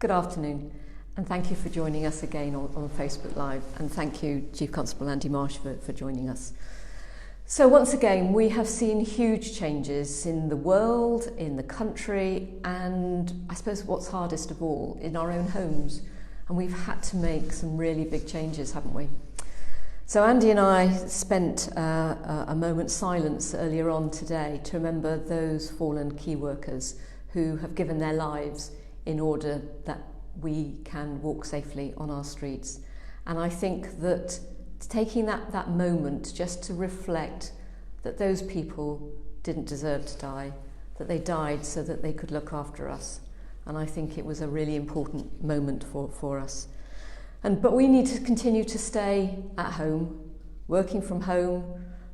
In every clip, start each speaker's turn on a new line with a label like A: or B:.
A: Good afternoon, and thank you for joining us again on Facebook Live, and thank you, Chief Constable Andy Marsh, for joining us. So once again, we have seen huge changes in the world, in the country, and I suppose what's hardest of all, in our own homes. And we've had to make some really big changes, haven't we? So Andy and I spent a moment's silence earlier on today to remember those fallen key workers who have given their lives in order that we can walk safely on our streets. And I think that taking that moment just to reflect that those people didn't deserve to die, that they died so that they could look after us. And I think it was a really important moment for us. But we need to continue to stay at home, working from home,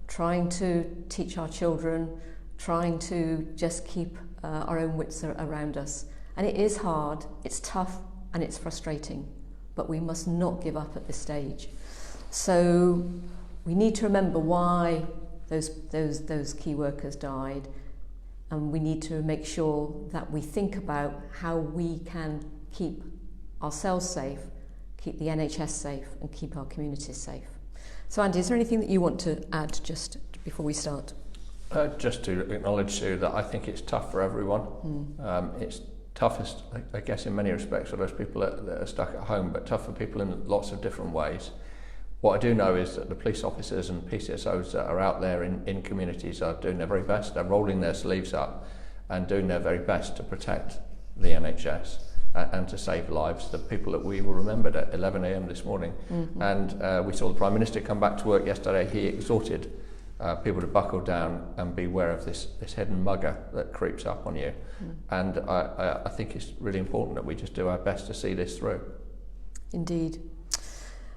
A: trying to teach our children, trying to just keep our own wits around us. And it is hard, it's tough, and it's frustrating, but we must not give up at this stage. So we need to remember why those key workers died, and we need to make sure that we think about how we can keep ourselves safe, keep the NHS safe, and keep our communities safe. So Andy, is there anything that you want to add just before we start?
B: Just to acknowledge, Sue, that I think it's tough for everyone. It's toughest, I guess, in many respects for those people that are stuck at home, but tough for people in lots of different ways. What I do know is that the police officers and PCSOs that are out there in communities are doing their very best. They're rolling their sleeves up and doing their very best to protect the NHS and to save lives. The people that we were remembered at 11 a.m. this morning. And we saw the Prime Minister come back to work yesterday. He exhorted people to buckle down and be aware of this hidden mugger that creeps up on you. And I think it's really important that we just do our best to see this through.
A: Indeed.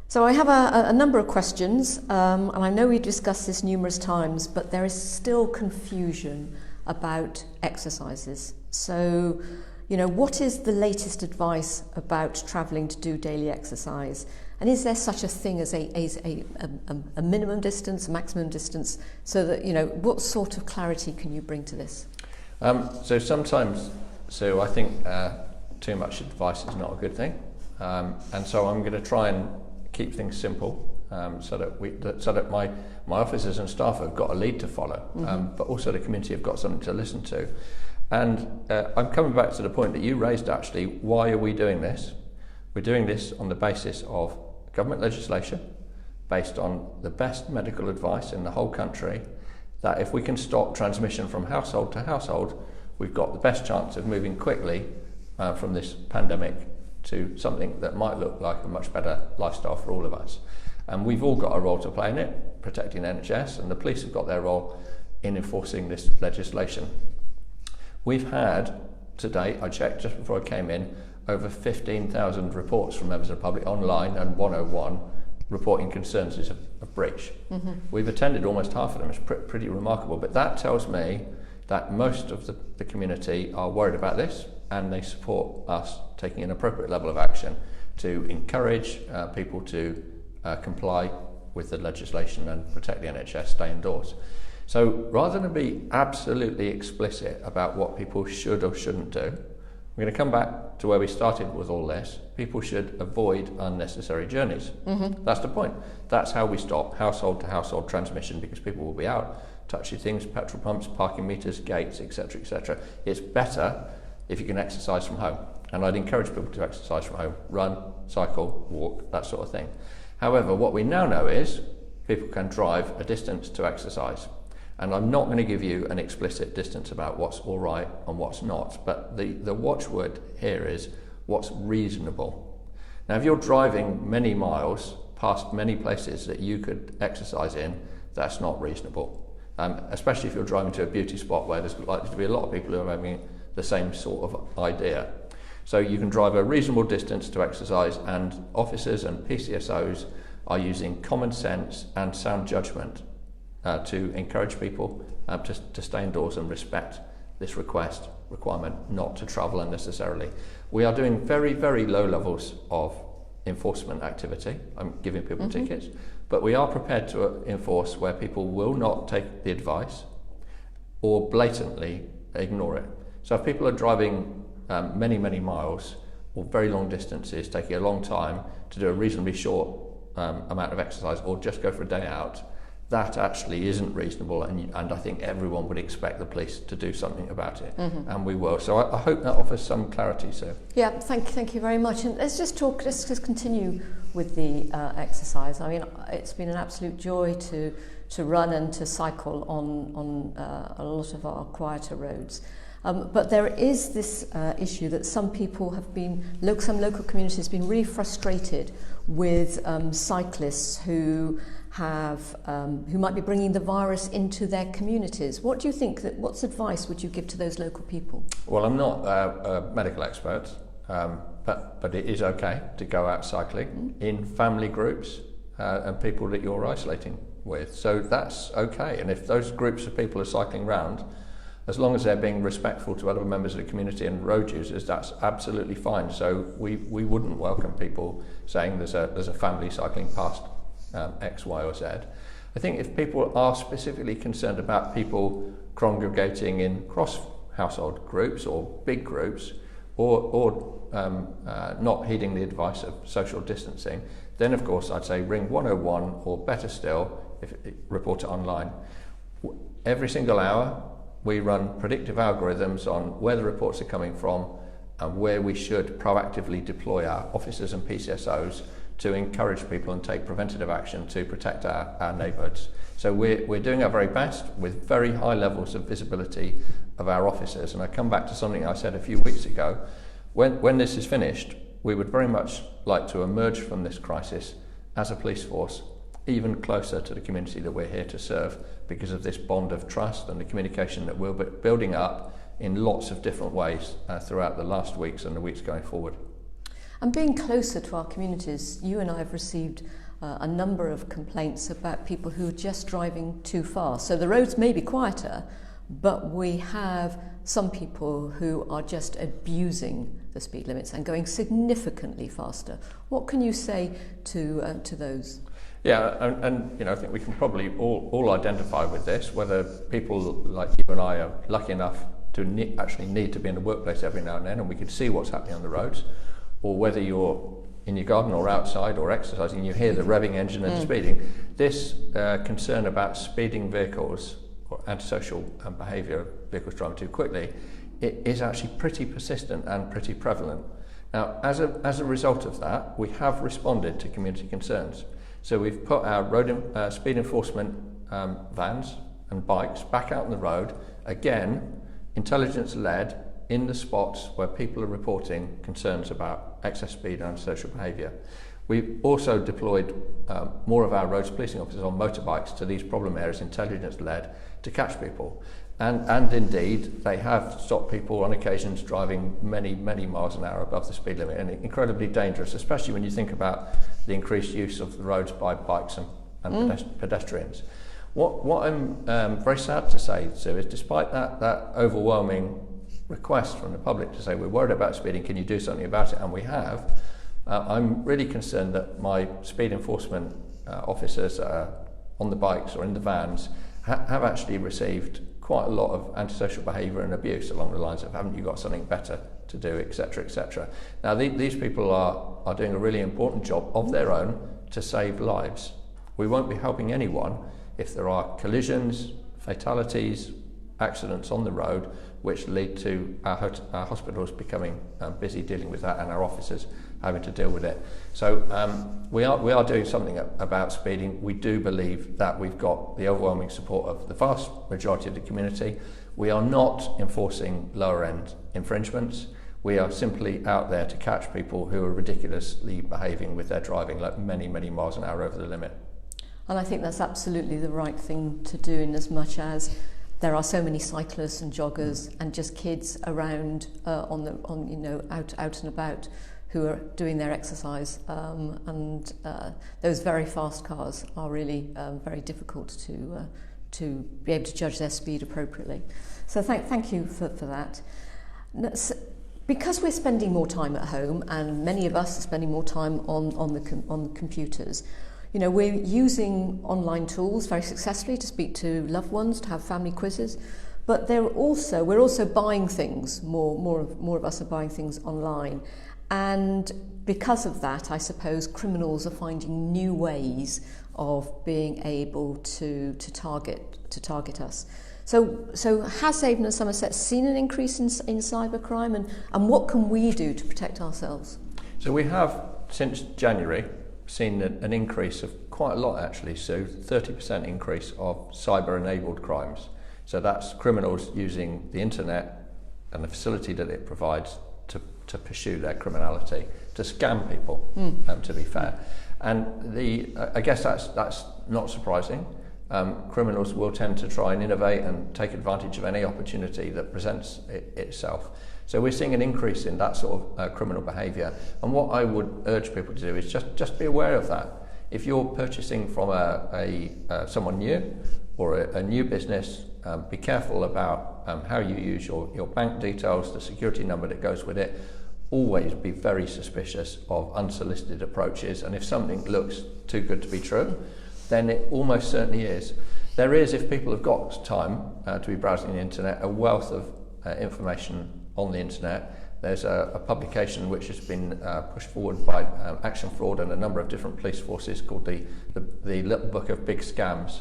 A: So I have a number of questions, and I know we've discussed this numerous times, but there is still confusion about exercises. So, what is the latest advice about travelling to do daily exercise? And is there such a thing as a minimum distance, a maximum distance, so that, what sort of clarity can you bring to this?
B: So sometimes, I think too much advice is not a good thing. And so I'm going to try and keep things simple, so that my officers and staff have got a lead to follow, but also the community have got something to listen to. And I'm coming back to the point that you raised, actually. Why are we doing this? We're doing this on the basis of government legislation, based on the best medical advice in the whole country, that if we can stop transmission from household to household, we've got the best chance of moving quickly from this pandemic to something that might look like a much better lifestyle for all of us. And we've all got a role to play in it, protecting the NHS, and the police have got their role in enforcing this legislation. We've had, to date, I checked just before I came in, over 15,000 reports from members of the public online and 101 reporting concerns of breach. We've attended almost half of them. It's pretty remarkable, but that tells me that most of the community are worried about this, and they support us taking an appropriate level of action to encourage people to comply with the legislation and protect the NHS, stay indoors. So rather than be absolutely explicit about what people should or shouldn't do, we're going to come back to where we started with all this. People should avoid unnecessary journeys. That's the point. That's how we stop household to household transmission, because people will be out, touching things, petrol pumps, parking meters, gates, etc., etc. It's better if you can exercise from home. And I'd encourage people to exercise from home, run, cycle, walk, that sort of thing. However, what we now know is people can drive a distance to exercise. And I'm not going to give you an explicit distance about what's all right and what's not, but the watchword here is what's reasonable. Now, if you're driving many miles past many places that you could exercise in, that's not reasonable. Especially if you're driving to a beauty spot where there's likely to be a lot of people who are having the same sort of idea. So you can drive a reasonable distance to exercise, and officers and PCSOs are using common sense and sound judgment to encourage people to stay indoors and respect this requirement not to travel unnecessarily. We are doing very, very low levels of enforcement activity. I'm giving people tickets, but we are prepared to enforce where people will not take the advice or blatantly ignore it. So if people are driving many, many miles, or very long distances, taking a long time to do a reasonably short amount of exercise, or just go for a day out, that actually isn't reasonable, and I think everyone would expect the police to do something about it, and we will. So I hope that offers some clarity, Sue.
A: Yeah, thank you very much. And let's just continue with the exercise. I mean, it's been an absolute joy to run and to cycle on a lot of our quieter roads. But there is this issue that some people have been, some local communities have been really frustrated with cyclists who might be bringing the virus into their communities. What do you think? What's advice would you give to those local people?
B: Well, I'm not a medical expert, but it is okay to go out cycling in family groups and people that you're isolating with. So that's okay. And if those groups of people are cycling round, as long as they're being respectful to other members of the community and road users, that's absolutely fine. So we wouldn't welcome people saying there's a family cycling past X, Y or Z. I think if people are specifically concerned about people congregating in cross-household groups or big groups, or not heeding the advice of social distancing, then of course I'd say ring 101, or better still, report it online. Every single hour we run predictive algorithms on where the reports are coming from and where we should proactively deploy our officers and PCSOs to encourage people and take preventative action to protect our neighbourhoods. So we're doing our very best with very high levels of visibility of our officers. And I come back to something I said a few weeks ago. When this is finished, we would very much like to emerge from this crisis as a police force even closer to the community that we're here to serve, because of this bond of trust and the communication that we're building up in lots of different ways throughout the last weeks and the weeks going forward.
A: And being closer to our communities, you and I have received a number of complaints about people who are just driving too fast. So the roads may be quieter, but we have some people who are just abusing the speed limits and going significantly faster. What can you say to those?
B: Yeah, and you know, I think we can probably all identify with this, whether people like you and I are lucky enough to actually need to be in the workplace every now and then, and we can see what's happening on the roads, or whether you're in your garden or outside or exercising, you hear the revving engine and speeding. This concern about speeding vehicles or antisocial behaviour, vehicles driving too quickly, it is actually pretty persistent and pretty prevalent. Now, as a result of that, we have responded to community concerns. So we've put our road speed enforcement vans and bikes back out on the road, again, intelligence-led, in the spots where people are reporting concerns about excess speed and antisocial behaviour. We've also deployed more of our roads policing officers on motorbikes to these problem areas, intelligence-led, to catch people. And indeed, they have stopped people on occasions driving many, many miles an hour above the speed limit, and incredibly dangerous, especially when you think about the increased use of the roads by bikes and pedestrians. What I'm very sad to say, Sue, is despite that overwhelming request from the public to say, we're worried about speeding, can you do something about it? And we have. I'm really concerned that my speed enforcement officers on the bikes or in the vans have actually received quite a lot of antisocial behaviour and abuse along the lines of, haven't you got something better to do, etc., etc. Now these people are doing a really important job of their own to save lives. We won't be helping anyone if there are collisions, fatalities, accidents on the road which lead to our hospitals becoming busy dealing with that and our officers having to deal with it. So we are doing something about speeding. We do believe that we've got the overwhelming support of the vast majority of the community. We are not enforcing lower end infringements. We are simply out there to catch people who are ridiculously behaving with their driving, like many, many miles an hour over the limit.
A: And I think that's absolutely the right thing to do, in as much as there are so many cyclists and joggers and just kids around out and about who are doing their exercise, and those very fast cars are really very difficult to be able to judge their speed appropriately. So thank you for that. Because we're spending more time at home, and many of us are spending more time on the computers, you know, we're using online tools very successfully to speak to loved ones, to have family quizzes, but we're also buying things. More of us are buying things online, And because of that, I suppose criminals are finding new ways of being able to target us. So has Avon and Somerset seen an increase in cybercrime, and what can we do to protect ourselves?
B: So we have, since January, seen an increase of quite a lot actually, so 30% increase of cyber-enabled crimes. So that's criminals using the internet and the facility that it provides to pursue their criminality, to scam people, to be fair. And I guess that's not surprising. Criminals will tend to try and innovate and take advantage of any opportunity that presents itself. So we're seeing an increase in that sort of criminal behaviour. And what I would urge people to do is just be aware of that. If you're purchasing from someone new or a new business, be careful about how you use your bank details, the security number that goes with it. Always be very suspicious of unsolicited approaches, and if something looks too good to be true, then it almost certainly is. There is, if people have got time to be browsing the internet, a wealth of information on the internet. There's a publication which has been pushed forward by Action Fraud and a number of different police forces called the Little Book of Big Scams.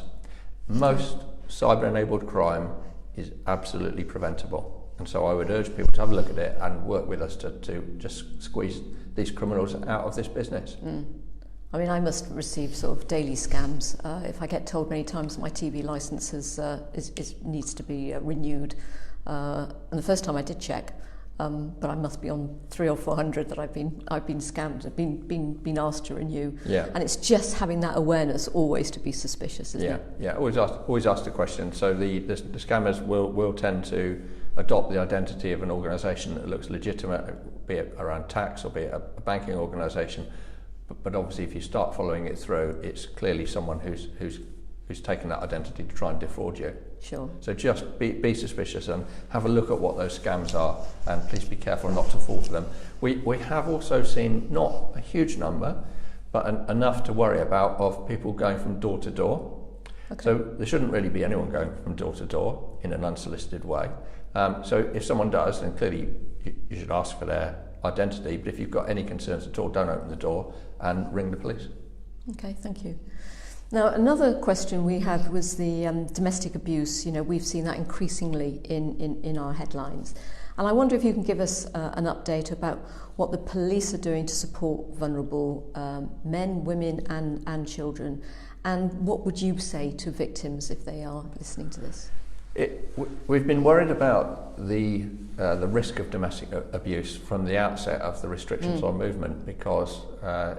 B: Most cyber-enabled crime is absolutely preventable. And so I would urge people to have a look at it and work with us to just squeeze these criminals out of this business.
A: I mean, I must receive sort of daily scams. If I get told many times my TV licence needs to be renewed, and the first time I did check, but I must be on 300 or 400 that I've been scammed, been asked to renew.
B: Yeah.
A: And it's just having that awareness always to be suspicious, isn't it?
B: Yeah. Always ask the question. So the scammers will tend to adopt the identity of an organisation that looks legitimate, be it around tax or be it a banking organisation. But obviously, if you start following it through, it's clearly someone who's taken that identity to try and defraud you.
A: Sure.
B: So just be suspicious and have a look at what those scams are, and please be careful not to fall for them. We have also seen not a huge number, but enough to worry about, of people going from door to door. Okay. So there shouldn't really be anyone going from door to door in an unsolicited way. So if someone does, then clearly you should ask for their identity, but if you've got any concerns at all, don't open the door and ring the police.
A: Okay, thank you. Now, another question we had was the domestic abuse. You know, we've seen that increasingly in our headlines. And I wonder if you can give us an update about what the police are doing to support vulnerable men, women and children. And what would you say to victims if they are listening to this?
B: We've been worried about the risk of domestic abuse from the outset of the restrictions on movement, because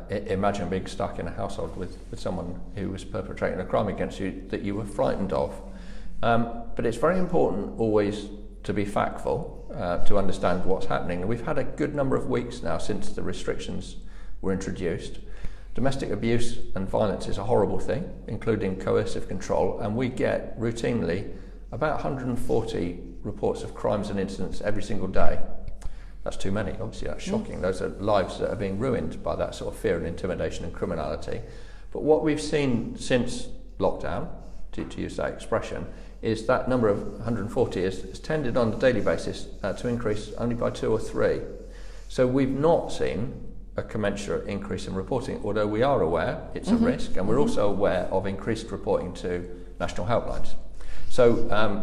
B: imagine being stuck in a household with someone who was perpetrating a crime against you that you were frightened of. But it's very important always to be factful, to understand what's happening. And we've had a good number of weeks now since the restrictions were introduced. Domestic abuse and violence is a horrible thing, including coercive control, and we get routinely about 140 reports of crimes and incidents every single day. That's too many, obviously that's shocking. Those are lives that are being ruined by that sort of fear and intimidation and criminality. But what we've seen since lockdown, to use that expression, is that number of 140 has tended on a daily basis to increase only by 2 or 3. So we've not seen a commensurate increase in reporting, although we are aware it's a risk, and we're also aware of increased reporting to national helplines. So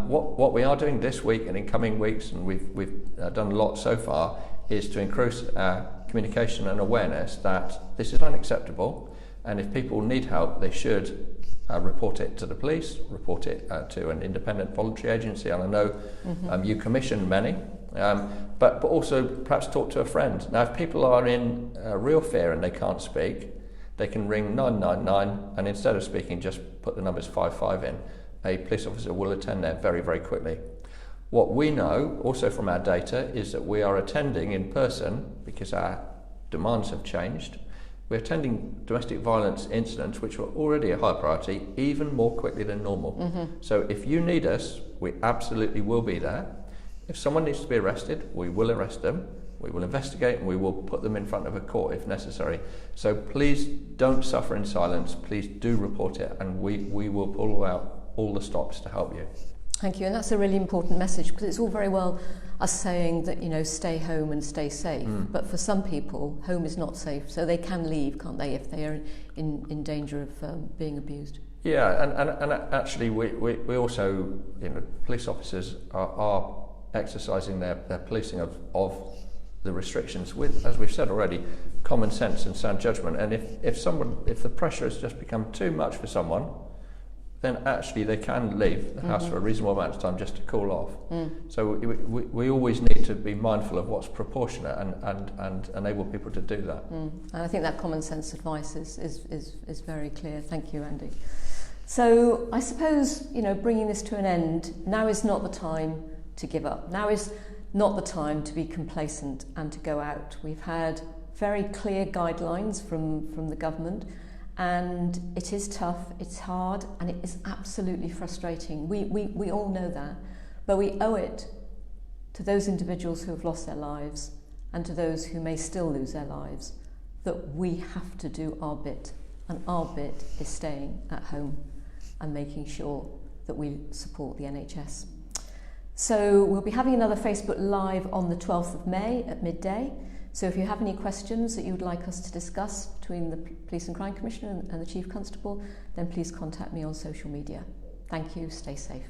B: what we are doing this week and in coming weeks, and we've done a lot so far, is to increase our communication and awareness that this is unacceptable, and if people need help, they should report it to the police, report it to an independent voluntary agency, and I know you commission many, but also perhaps talk to a friend. Now, if people are in real fear and they can't speak, they can ring 999, and instead of speaking, just put the numbers 55 in. A police officer will attend there very, very quickly. What we know, also from our data, is that we are attending in person, because our demands have changed. We're attending domestic violence incidents, which were already a high priority, even more quickly than normal. So if you need us, we absolutely will be there. If someone needs to be arrested, we will arrest them. We will investigate, and we will put them in front of a court if necessary. So please don't suffer in silence. Please do report it, and we will pull out all the stops to help you.
A: Thank you, and that's a really important message, because it's all very well us saying that, stay home and stay safe, but for some people, home is not safe, so they can leave, can't they, if they are in danger of being abused.
B: Yeah, and actually we also, police officers are exercising their policing of the restrictions with, as we've said already, common sense and sound judgment. And if the pressure has just become too much for someone, then actually they can leave the house for a reasonable amount of time just to cool off. So we always need to be mindful of what's proportionate and enable people to do that.
A: And I think that common sense advice is very clear. Thank you, Andy. So I suppose, bringing this to an end, now is not the time to give up. Now is not the time to be complacent and to go out. We've had very clear guidelines from the government, and it is tough, it's hard, and it is absolutely frustrating. We all know that, but we owe it to those individuals who have lost their lives and to those who may still lose their lives that we have to do our bit, and our bit is staying at home and making sure that we support the NHS. So we'll be having another Facebook Live on the 12th of May at midday. So if you have any questions that you would like us to discuss between the Police and Crime Commissioner and the Chief Constable, then please contact me on social media. Thank you, stay safe.